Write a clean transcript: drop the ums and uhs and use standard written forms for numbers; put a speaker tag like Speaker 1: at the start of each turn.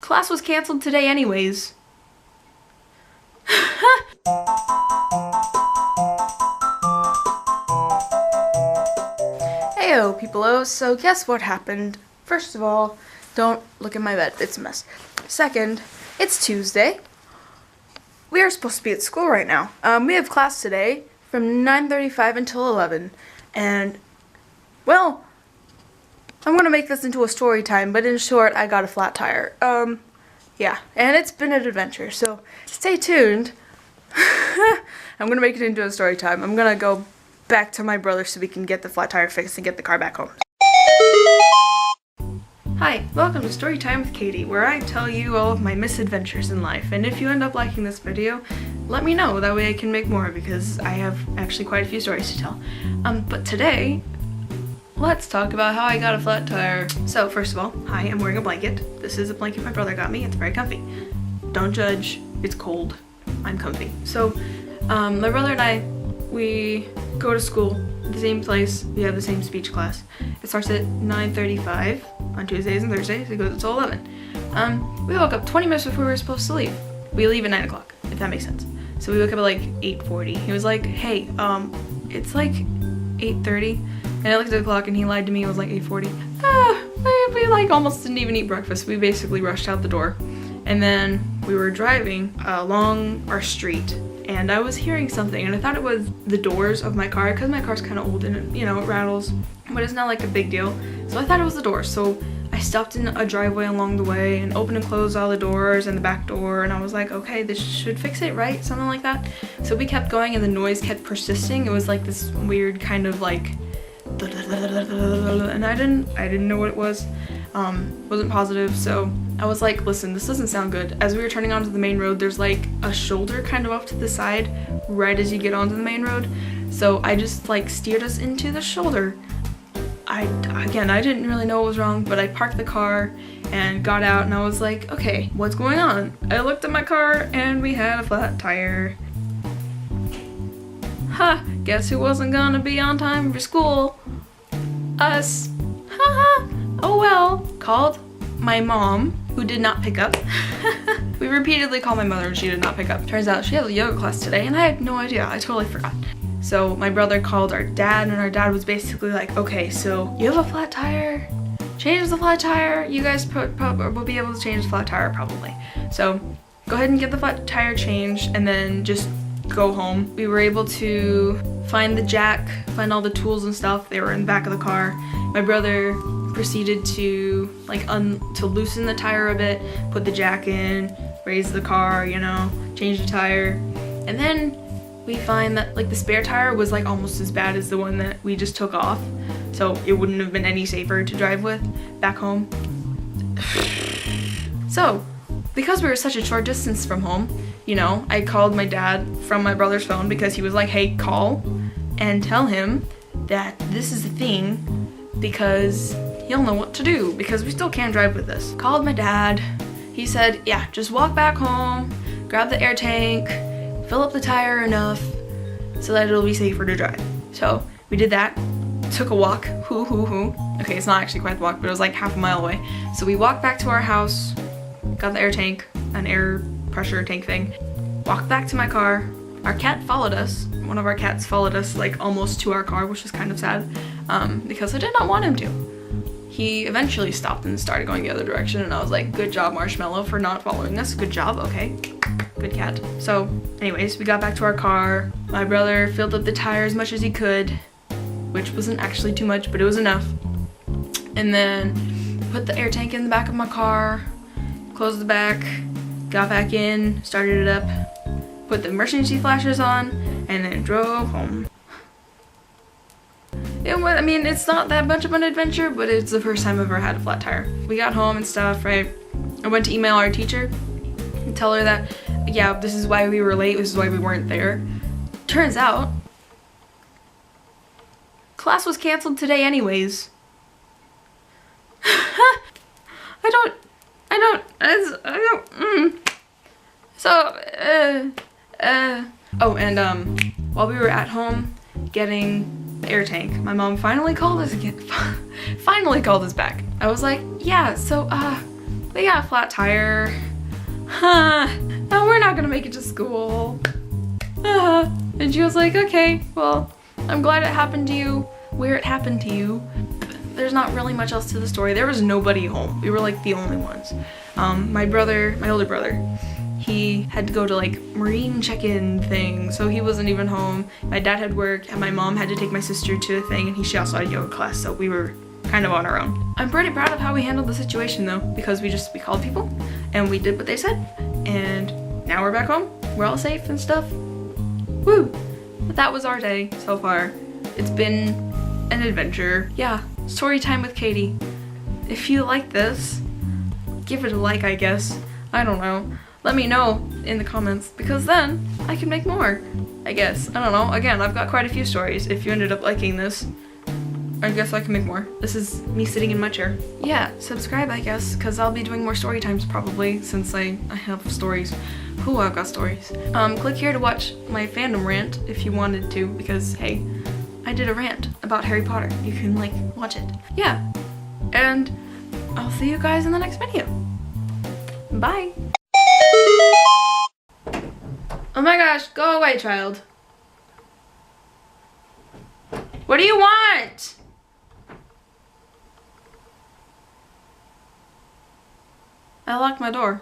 Speaker 1: Class was canceled today anyways. Heyo, people-o, so guess what happened? First of all, don't look at my bed, it's a mess. Second, it's Tuesday. We are supposed to be at school right now. We have class today from 9:35 until 11, and, well, I'm gonna make this into a story time, but in short, I got a flat tire. Yeah, and it's been an adventure, so stay tuned. I'm gonna make it into a story time. I'm gonna go back to my brother so we can get the flat tire fixed and get the car back home. Hi, welcome to Storytime with Katie, where I tell you all of my misadventures in life, and if you end up liking this video, let me know, that way I can make more, because I have actually quite a few stories to tell. But today, let's talk about how I got a flat tire. So first of all, hi, I'm wearing a blanket. This is a blanket my brother got me, it's very comfy. Don't judge, it's cold, I'm comfy. So, my brother and I, we go to school at the same place, we have the same speech class. It starts at 9:35 on Tuesdays and Thursdays, it goes until 11. We woke up 20 minutes before we were supposed to leave. We leave at 9 o'clock, if that makes sense. So we woke up at like 8:40. He was like, hey, it's like 8:30. And I looked at the clock and he lied to me, it was like 8:40. We like almost didn't even eat breakfast. We basically rushed out the door. And then we were driving along our street and I was hearing something and I thought it was the doors of my car because my car's kind of old and it, you know, it rattles, but it's not like a big deal. So I thought it was the doors. So I stopped in a driveway along the way and opened and closed all the doors and the back door, and I was like, okay, this should fix it, right? Something like that. So we kept going and the noise kept persisting. It was like this weird kind of like, and I didn't know what it was. Wasn't positive, so I was like, listen, this doesn't sound good. As we were turning onto the main road, there's like a shoulder kind of off to the side right as you get onto the main road. So I just like steered us into the shoulder. I didn't really know what was wrong, but I parked the car and got out and I was like, okay, what's going on? I looked at my car and we had a flat tire. Ha, guess who wasn't gonna be on time for school? Us. Haha. Oh well. Called my mom, who did not pick up. We repeatedly called my mother and she did not pick up. Turns out she has a yoga class today and I had no idea. I totally forgot. So my brother called our dad and our dad was basically like, okay, so you have a flat tire? Change the flat tire. You guys will be able to change the flat tire probably. So go ahead and get the flat tire changed and then just go home. We were able to find the jack, find all the tools and stuff. They were in the back of the car. My brother proceeded to like to loosen the tire a bit, put the jack in, raise the car, you know, change the tire. And then we find that like the spare tire was like almost as bad as the one that we just took off. So it wouldn't have been any safer to drive with back home. So because we were such a short distance from home, you know, I called my dad from my brother's phone because he was like, hey, call and tell him that this is the thing because he'll know what to do because we still can't drive with this. Called my dad. He said, yeah, just walk back home, grab the air tank, fill up the tire enough so that it'll be safer to drive. So we did that, took a walk, Okay, it's not actually quite the walk, but it was like half a mile away. So we walked back to our house, got the air tank, an air pressure tank thing, walked back to my car. Our cat followed us. One of our cats followed us like almost to our car, which was kind of sad because I did not want him to. He eventually stopped and started going the other direction and I was like, good job, Marshmallow, for not following us. Good job, okay. Good cat. So anyways, we got back to our car. My brother filled up the tire as much as he could, which wasn't actually too much, but it was enough. And then put the air tank in the back of my car, closed the back, got back in, started it up, put the emergency flashers on, and then drove home. I mean, it's not that much of an adventure, but it's the first time I've ever had a flat tire. We got home and stuff, right? I went to email our teacher and tell her that, yeah, this is why we were late, this is why we weren't there. Turns out, class was canceled today anyways. Oh, and while we were at home getting the air tank, my mom finally called us again. Finally called us back. I was like, yeah, so They got a flat tire. Huh, no, we're not gonna make it to school. And she was like, okay, well, I'm glad it happened to you where it happened to you. There's not really much else to the story. There was nobody home. We were like the only ones. My older brother, he had to go to like Marine check-in thing, so he wasn't even home. My dad had work, and my mom had to take my sister to a thing, and she also had yoga class, so we were kind of on our own. I'm pretty proud of how we handled the situation though, because we called people, and we did what they said, and now we're back home. We're all safe and stuff. Woo! But that was our day so far. It's been an adventure. Yeah, story time with Katie. If you like this, give it a like, I guess. I don't know. Let me know in the comments, because then I can make more, I guess. I don't know. Again, I've got quite a few stories. If you ended up liking this, I guess I can make more. This is me sitting in my chair. Yeah, subscribe, I guess, because I'll be doing more story times probably, since I have stories. Ooh, I've got stories. Click here to watch my fandom rant if you wanted to, because hey, I did a rant about Harry Potter. You can like watch it. Yeah, and I'll see you guys in the next video. Bye. Oh my gosh, go away, child. What do you want? I locked my door.